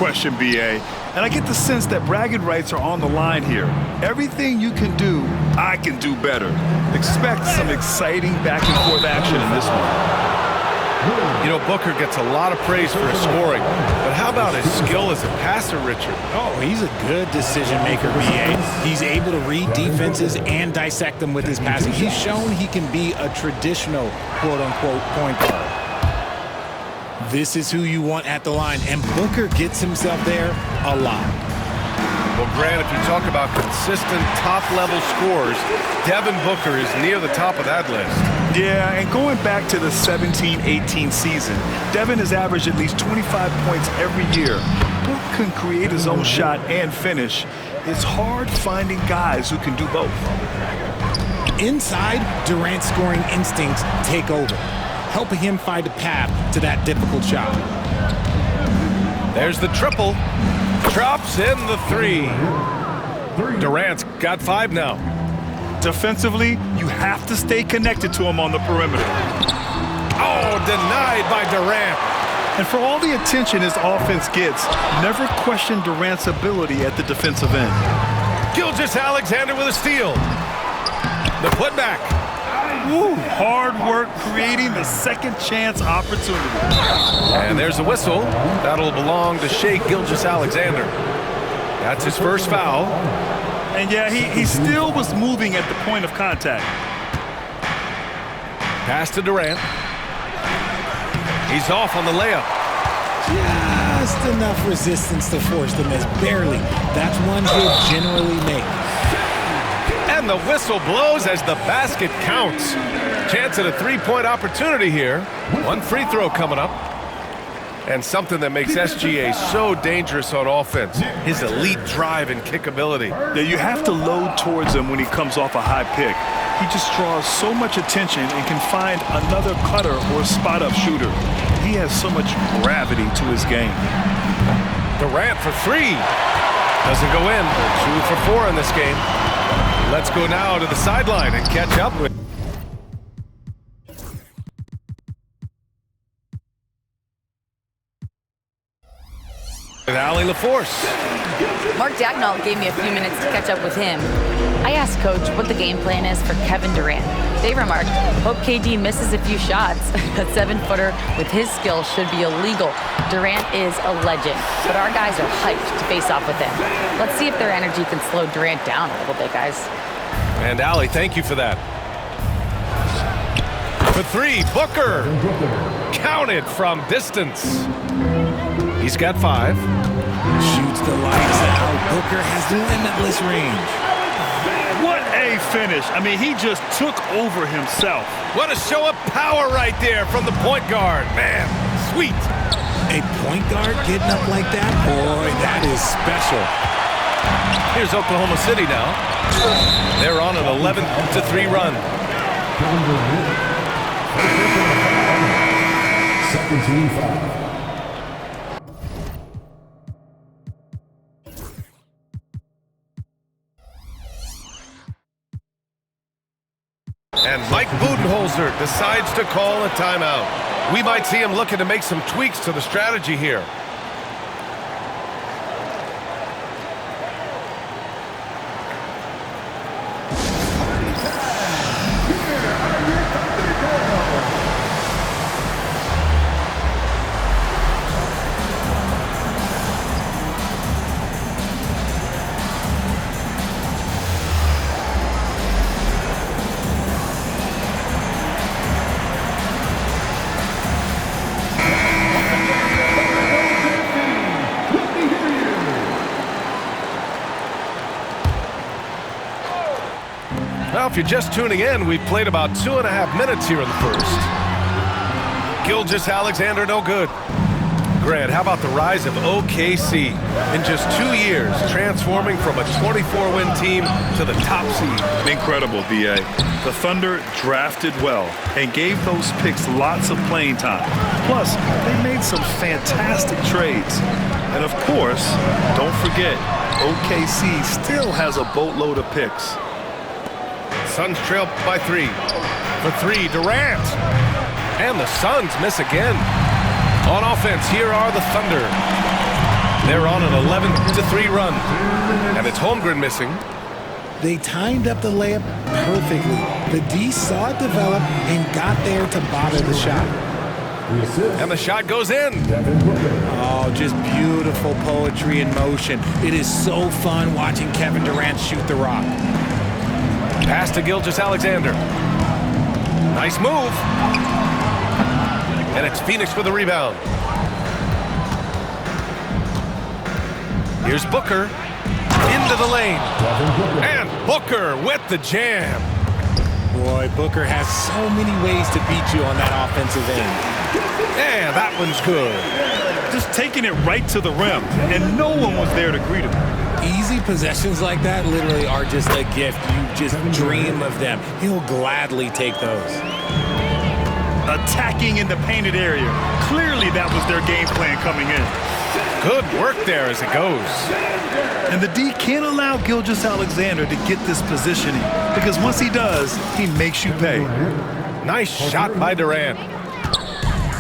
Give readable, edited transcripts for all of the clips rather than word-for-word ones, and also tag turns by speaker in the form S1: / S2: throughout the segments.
S1: Question, BA. And I get the sense that bragging rights are on the line here. Everything you can do, I can do better. Expect some exciting back and forth action in this one.
S2: You know, Booker gets a lot of praise for his scoring, but how about his skill as a passer, Richard?
S3: Oh, he's a good decision maker, BA. He's able to read defenses and dissect them with his passing. He's shown he can be a traditional quote-unquote point guard. This is who you want at the line, and Booker gets himself there a lot.
S2: Well, Grant, if you talk about consistent top-level scores, Devin Booker is near the top of that list.
S1: Yeah, and going back to the 17-18 season, Devin has averaged at least 25 points every year. Book can create his own shot and finish. It's hard finding guys who can do both.
S3: Inside, Durant's scoring instincts take over, helping him find a path to that difficult shot.
S2: There's the triple. Drops in the three. Durant's got 5 now.
S1: Defensively, you have to stay connected to him on the perimeter.
S2: Oh, denied by Durant.
S1: And for all the attention his offense gets, never question Durant's ability at the defensive end.
S2: Gilgeous-Alexander with a steal. The putback.
S1: Woo, hard work creating the second chance opportunity.
S2: And there's a whistle. That'll belong to Shai Gilgeous-Alexander. That's his first foul.
S1: And yeah, he still was moving at the point of contact.
S2: Pass to Durant. He's off on the layup.
S3: Just enough resistance to force the miss, barely. That's one he'll generally make.
S2: And the whistle blows as the basket counts. Chance at a three-point opportunity here. One free throw coming up. And something that makes SGA so dangerous on offense, his elite drive and kickability.
S1: Yeah, you have to load towards him when he comes off a high pick. He just draws so much attention and can find another cutter or spot-up shooter. He has so much gravity to his game.
S2: Durant for 3. Doesn't go in. 2 for 4 in this game. Let's go now to the sideline and catch up with Allie LaForce.
S4: Mark Dagnall gave me a few minutes to catch up with him. I asked Coach what the game plan is for Kevin Durant. They remarked, hope KD misses a few shots. A 7-footer with his skill should be illegal. Durant is a legend, but our guys are hyped to face off with him. Let's see if their energy can slow Durant down a little bit, guys.
S2: And Allie, thank you for that. For 3, Booker. Counted from distance. He's got 5.
S3: Shoots the lights out. Booker has limitless range.
S1: What a finish. I mean, he just took over himself.
S2: What a show of power right there from the point guard. Man, sweet.
S3: A point guard getting up like that? Boy, that is special.
S2: Here's Oklahoma City now. They're on an 11-3 run.
S5: Second team foul.
S2: And Mike Budenholzer decides to call a timeout. We might see him looking to make some tweaks to the strategy here. Well, if you're just tuning in, we've played about 2.5 minutes here in the first. Gilgeous-Alexander, no good. Grant, how about the rise of OKC? In just 2 years, transforming from a 24-win team to the top seed.
S1: Incredible, BA. The Thunder drafted well and gave those picks lots of playing time. Plus, they made some fantastic trades. And of course, don't forget, OKC still has a boatload of picks.
S2: Suns trail by 3. For 3, Durant. And the Suns miss again. On offense, here are the Thunder. They're on an 11-3 run. And it's Holmgren missing.
S3: They timed up the layup perfectly. The D saw it develop and got there to bother the shot.
S2: And the shot goes in.
S3: Oh, just beautiful poetry in motion. It is so fun watching Kevin Durant shoot the rock.
S2: Pass to Gilgeous-Alexander. Nice move. And it's Phoenix with the rebound. Here's Booker. Into the lane. And Booker with the jam.
S3: Boy, Booker has so many ways to beat you on that offensive end.
S2: Yeah, that one's good.
S1: Just taking it right to the rim, and no one was there to greet him.
S3: Easy possessions like that literally are just a gift. You just dream of them. He'll gladly take those.
S1: Attacking in the painted area. Clearly that was their game plan coming in.
S2: Good work there as it goes.
S1: And the D can't allow Gilgeous-Alexander to get this positioning, because once he does, he makes you pay.
S2: Nice shot by Durant.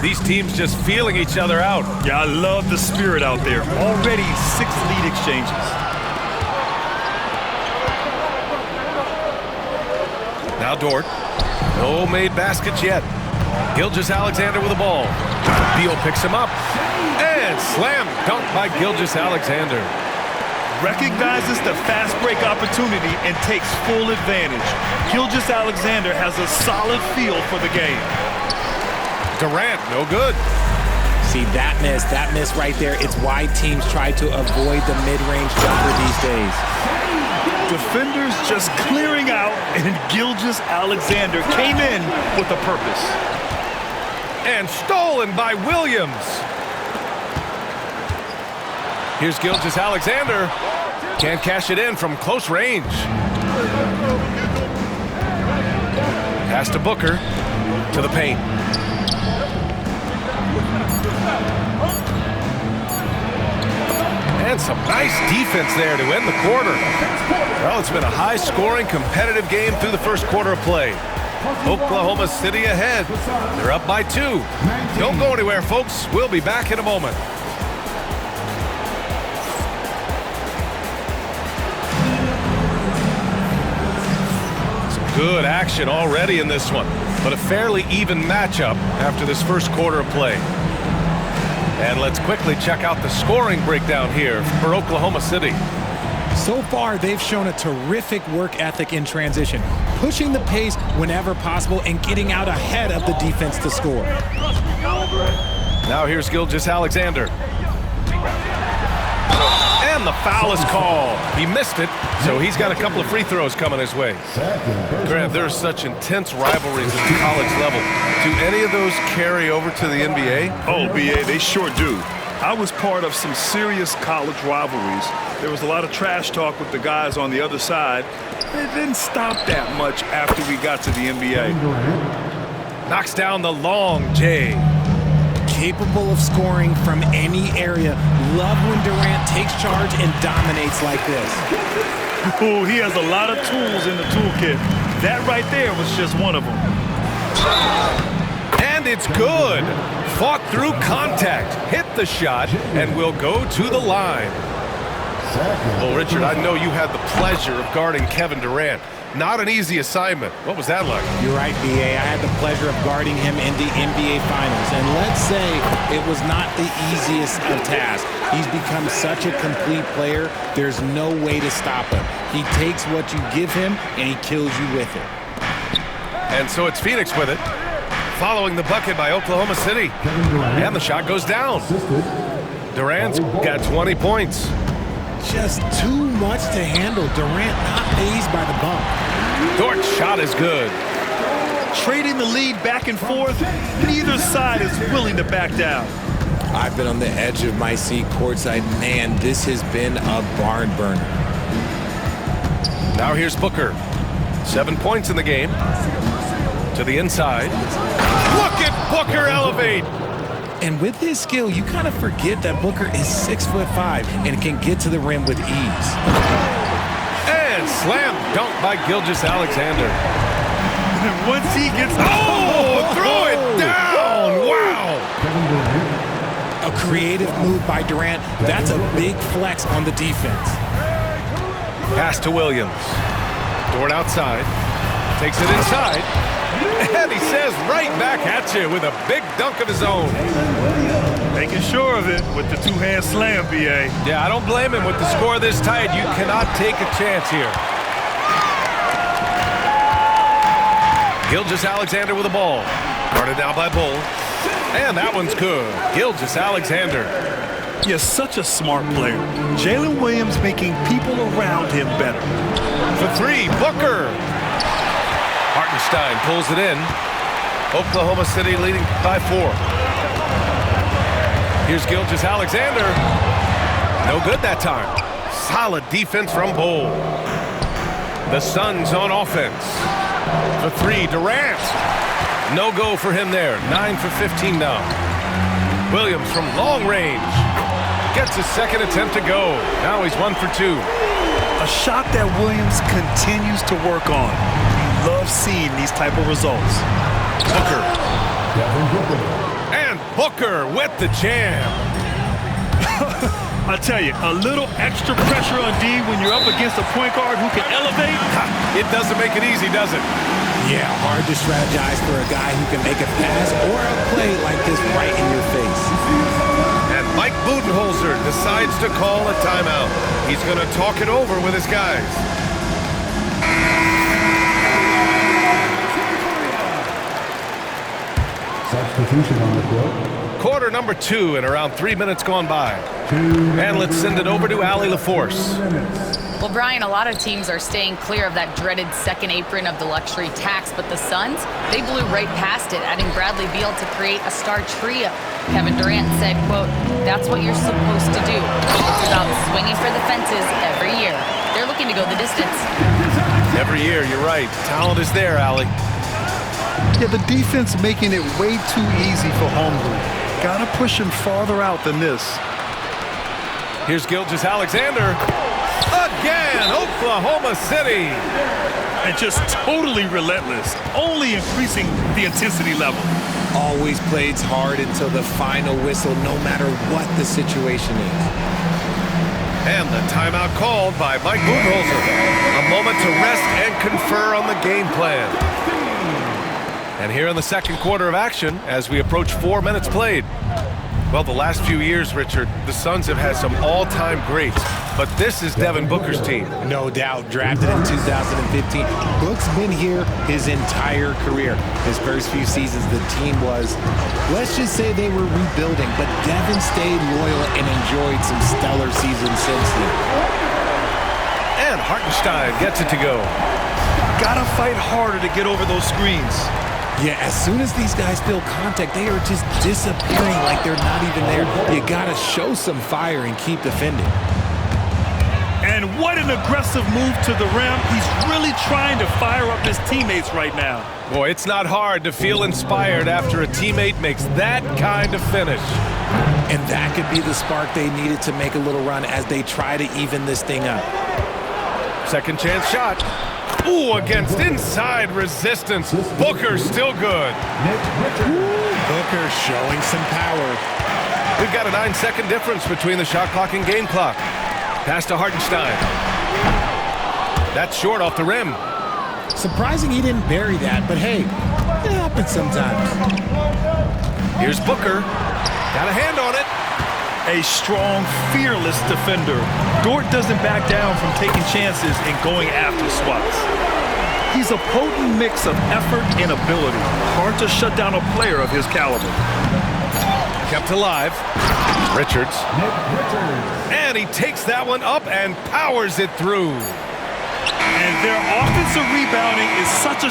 S2: These teams just feeling each other out.
S1: Yeah, I love the spirit out there. Already 6 lead exchanges.
S2: Now Dort. No made baskets yet. Gilgeous-Alexander with the ball. Beal picks him up. And slam dunk by Gilgeous-Alexander.
S1: Recognizes the fast break opportunity and takes full advantage. Gilgeous-Alexander has a solid feel for the game.
S2: Durant, no good.
S3: See, that miss right there, it's why teams try to avoid the mid-range jumper these days.
S1: Defenders just clearing out, and Gilgeous-Alexander came in with a purpose.
S2: And stolen by Williams. Here's Gilgeous-Alexander. Can't cash it in from close range. Pass to Booker. To the paint. And some nice defense there to end the quarter. Well, it's been a high-scoring, competitive game through the first quarter of play. Oklahoma City ahead. They're up by 2. Don't go anywhere, folks. We'll be back in a moment. Some good action already in this one, but a fairly even matchup after this first quarter of play. And let's quickly check out the scoring breakdown here for Oklahoma City.
S3: So far, they've shown a terrific work ethic in transition, pushing the pace whenever possible and getting out ahead of the defense to score.
S2: Now here's Gilgeous-Alexander. And the foul is called. He missed it, so he's got a couple of free throws coming his way. Grant, there are such intense rivalries at the college level. Do any of those carry over to the NBA?
S1: Oh, BA, they sure do. I was part of some serious college rivalries. There was a lot of trash talk with the guys on the other side. It didn't stop that much after we got to the NBA.
S2: Knocks down the long J.
S3: Capable of scoring from any area. Love when Durant takes charge and dominates like this.
S1: Oh, he has a lot of tools in the toolkit. That right there was just one of them.
S2: And it's good. Fought through contact, hit the shot, and will go to the line. Well, Richard, I know you had the pleasure of guarding Kevin Durant. Not an easy assignment. What was that like?
S3: You're right, B.A. I had the pleasure of guarding him in the NBA Finals. And let's say it was not the easiest of tasks. He's become such a complete player, there's no way to stop him. He takes what you give him, and he kills you with it.
S2: And so it's Phoenix with it. Following the bucket by Oklahoma City. And the shot goes down. Durant's got 20 points.
S3: Just too much to handle. Durant not fazed by the bump.
S2: Dort's shot is good.
S1: Trading the lead back and forth, neither side is willing to back down.
S3: I've been on the edge of my seat courtside. Man, this has been a barn burner.
S2: Now here's Booker. 7 points in the game. To the inside. Look at Booker elevate.
S3: And with his skill, you kind of forget that Booker is 6'5" and can get to the rim with ease.
S2: And slam dunk by Gilgeous-Alexander.
S1: And once he gets...
S2: Oh, throw it down! Wow!
S3: A creative move by Durant. That's a big flex on the defense.
S2: Pass to Williams. Dort outside. Takes it inside. And he says right back at you with a big dunk of his own.
S1: Making sure of it with the two-hand slam, B.A.
S2: Yeah, I don't blame him. With the score this tight, you cannot take a chance here. Gilgeous-Alexander with the ball. Guarded now by Bull. And that one's good. Gilgeous-Alexander.
S1: He is such a smart player. Jalen Williams making people around him better.
S2: For three, Booker. Hartenstein pulls it in. Oklahoma City leading by 4. Here's Gilgeous-Alexander. No good that time. Solid defense from Bull. The Suns on offense. For three, Durant. No go for him there. 9 for 15 now. Williams from long range. Gets his second attempt to go. Now he's 1 for 2.
S1: A shot that Williams continues to work on. You love seeing these type of results.
S2: Booker. And Booker with the jam.
S1: I tell you, a little extra pressure on D when you're up against a point guard who can elevate.
S2: It doesn't make it easy, does it?
S3: Yeah, hard to strategize for a guy who can make a pass or a play like this right in your face.
S2: And Mike Budenholzer decides to call a timeout. He's going to talk it over with his guys.
S5: Substitution on the court.
S2: Quarter number 2 and around 3 minutes gone by. And let's send it over to Allie LaForce.
S4: Well, Brian, a lot of teams are staying clear of that dreaded second apron of the luxury tax, but the Suns, they blew right past it, adding Bradley Beal to create a star trio. Kevin Durant said, quote, "That's what you're supposed to do. It's about swinging for the fences every year." They're looking to go the distance.
S2: Every year, you're right. Talent is there, Allie.
S1: Yeah, the defense making it way too easy for Holmgren. Gotta push him farther out than this.
S2: Here's Gilgeous-Alexander. Again, Oklahoma City.
S1: And just totally relentless, only increasing the intensity level.
S3: Always plays hard until the final whistle, no matter what the situation is.
S2: And the timeout called by Mike Budenholzer. A moment to rest and confer on the game plan. And here in the second quarter of action, as we approach 4 minutes played. Well, the last few years, Richard, the Suns have had some all-time greats. But this is Devin Booker's team.
S3: No doubt, drafted in 2015. Book's been here his entire career. His first few seasons, the team was, let's just say they were rebuilding, but Devin stayed loyal and enjoyed some stellar seasons since then.
S2: And Hartenstein gets it to go.
S1: Gotta fight harder to get over those screens.
S3: Yeah, as soon as these guys feel contact, they are just disappearing like they're not even there. You gotta show some fire and keep defending.
S1: And what an aggressive move to the rim. He's really trying to fire up his teammates right now.
S2: Boy, it's not hard to feel inspired after a teammate makes that kind of finish.
S3: And that could be the spark they needed to make a little run as they try to even this thing up.
S2: Second chance shot. Ooh, against inside resistance. Booker's still good.
S3: Booker showing some power.
S2: We've got a 9-second difference between the shot clock and game clock. Pass to Hartenstein. That's short off the rim.
S3: Surprising he didn't bury that, but hey, it happens sometimes.
S2: Here's Booker. Got a hand on it.
S1: A strong, fearless defender. Dort doesn't back down from taking chances and going after swats. He's a potent mix of effort and ability. Hard to shut down a player of his caliber.
S2: Kept alive. Richards. And he takes that one up and powers it through.
S1: And their offensive rebounding is such a